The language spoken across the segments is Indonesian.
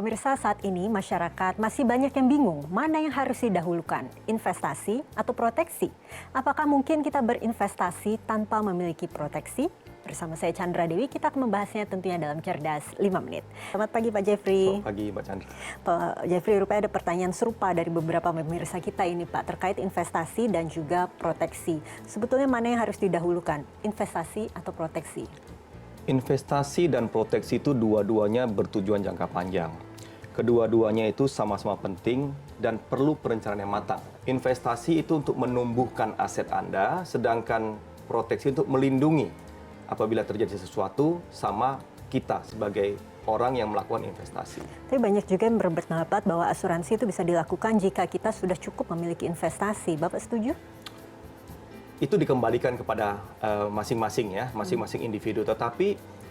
Pemirsa, saat ini masyarakat masih banyak yang bingung mana yang harus didahulukan, investasi atau proteksi. Apakah mungkin kita berinvestasi tanpa memiliki proteksi? Bersama saya Chandra Dewi, kita akan membahasnya tentunya dalam Cerdas 5 Menit. Selamat pagi Pak Jeffrey. Selamat pagi Mbak Chandra. Pak Jeffrey, rupanya ada pertanyaan serupa dari beberapa pemirsa kita ini Pak, terkait investasi dan juga proteksi. Sebetulnya mana yang harus didahulukan, investasi atau proteksi? Investasi dan proteksi itu dua-duanya bertujuan jangka panjang. Kedua-duanya itu sama-sama penting dan perlu perencanaan yang matang. Investasi itu untuk menumbuhkan aset Anda, sedangkan proteksi untuk melindungi apabila terjadi sesuatu sama kita sebagai orang yang melakukan investasi. Tapi banyak juga yang berpendapat bahwa asuransi itu bisa dilakukan jika kita sudah cukup memiliki investasi. Bapak setuju? Itu dikembalikan kepada masing-masing ya, masing-masing individu. Tetapi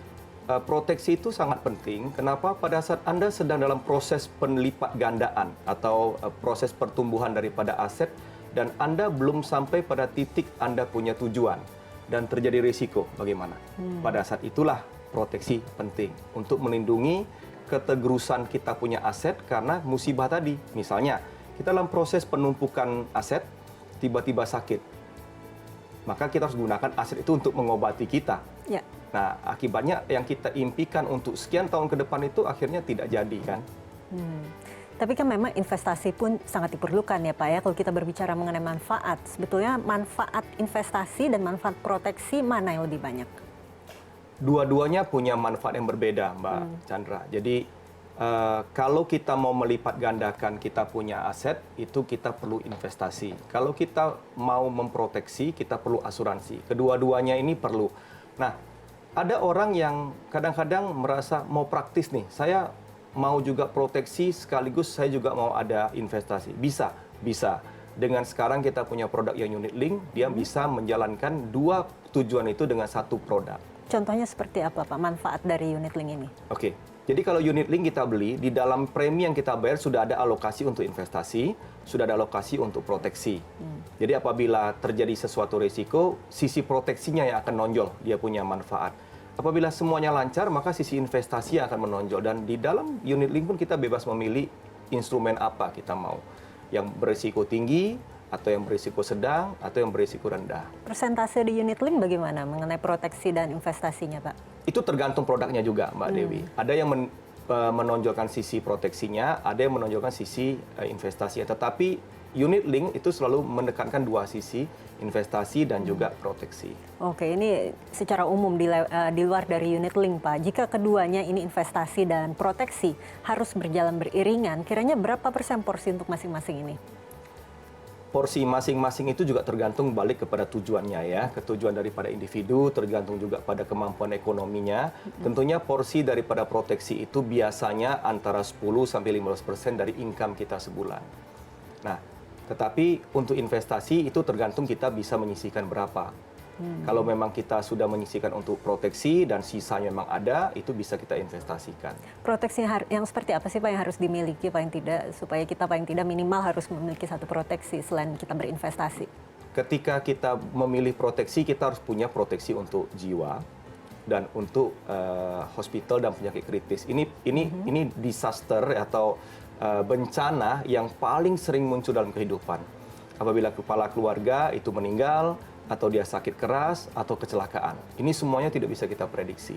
proteksi itu sangat penting. Kenapa? Pada saat Anda sedang dalam proses penlipat gandaan atau proses pertumbuhan daripada aset dan Anda belum sampai pada titik Anda punya tujuan dan terjadi risiko, bagaimana? Pada saat itulah proteksi penting untuk melindungi ketegerusan kita punya aset karena musibah tadi. Misalnya, kita dalam proses penumpukan aset, tiba-tiba sakit. Maka kita harus gunakan aset itu untuk mengobati kita. Ya. Nah, akibatnya yang kita impikan untuk sekian tahun ke depan itu akhirnya tidak jadi kan. Tapi kan memang investasi pun sangat diperlukan ya Pak ya, kalau kita berbicara mengenai manfaat. Sebetulnya manfaat investasi dan manfaat proteksi mana yang lebih banyak? Dua-duanya punya manfaat yang berbeda Mbak Chandra. Jadi kalau kita mau melipat gandakan kita punya aset, itu kita perlu investasi. Kalau kita mau memproteksi, kita perlu asuransi. Kedua-duanya ini perlu. Nah, ada orang yang kadang-kadang merasa mau praktis nih, saya mau juga proteksi sekaligus saya juga mau ada investasi. Bisa, bisa. Dengan sekarang kita punya produk yang unit link, dia bisa menjalankan dua tujuan itu dengan satu produk. Contohnya seperti apa Pak, manfaat dari unit link ini? Oke. Jadi kalau unit link kita beli, di dalam premi yang kita bayar sudah ada alokasi untuk investasi, sudah ada alokasi untuk proteksi. Jadi apabila terjadi sesuatu risiko, sisi proteksinya yang akan nonjol, dia punya manfaat. Apabila semuanya lancar, maka sisi investasi yang akan menonjol. Dan di dalam unit link pun kita bebas memilih instrumen apa kita mau. Yang berisiko tinggi, atau yang berisiko sedang, atau yang berisiko rendah. Persentase di unit link bagaimana mengenai proteksi dan investasinya Pak? Itu tergantung produknya juga Mbak Dewi. Ada yang menonjolkan sisi proteksinya, ada yang menonjolkan sisi investasinya. Tetapi unit link itu selalu menekankan dua sisi, investasi dan juga proteksi. Oke, ini secara umum di luar dari unit link Pak. Jika keduanya ini investasi dan proteksi harus berjalan beriringan, kiranya berapa persen porsi untuk masing-masing ini? Porsi masing-masing itu juga tergantung balik kepada tujuannya ya, ketujuan daripada individu, tergantung juga pada kemampuan ekonominya. Tentunya porsi daripada proteksi itu biasanya antara 10-15% dari income kita sebulan. Nah, tetapi untuk investasi itu tergantung kita bisa menyisihkan berapa. Kalau memang kita sudah menyisihkan untuk proteksi dan sisanya memang ada, itu bisa kita investasikan. Proteksi yang seperti apa sih Pak yang harus dimiliki paling tidak, supaya kita paling tidak minimal harus memiliki satu proteksi selain kita berinvestasi? Ketika kita memilih proteksi, kita harus punya proteksi untuk jiwa dan untuk hospital dan penyakit kritis. Ini disaster atau bencana yang paling sering muncul dalam kehidupan. Apabila kepala keluarga itu meninggal, atau dia sakit keras, atau kecelakaan. Ini semuanya tidak bisa kita prediksi.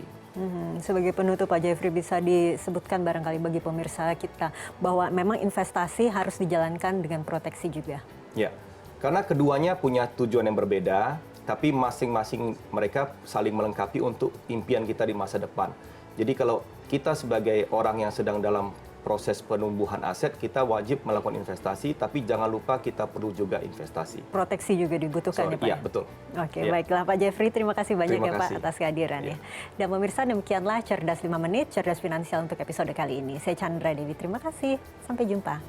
Sebagai penutup Pak Jeffrey, bisa disebutkan barangkali bagi pemirsa kita bahwa memang investasi harus dijalankan dengan proteksi juga. Ya, karena keduanya punya tujuan yang berbeda, tapi masing-masing mereka saling melengkapi untuk impian kita di masa depan. Jadi kalau kita sebagai orang yang sedang dalam proses penumbuhan aset, kita wajib melakukan investasi, tapi jangan lupa kita perlu juga investasi. Proteksi juga dibutuhkan ya Pak? Iya, betul. Oke, baiklah Pak Jeffrey, terima kasih banyak ya Pak atas kehadirannya. Dan pemirsa, demikianlah Cerdas 5 Menit, Cerdas Finansial untuk episode kali ini. Saya Chandra Dewi, terima kasih. Sampai jumpa.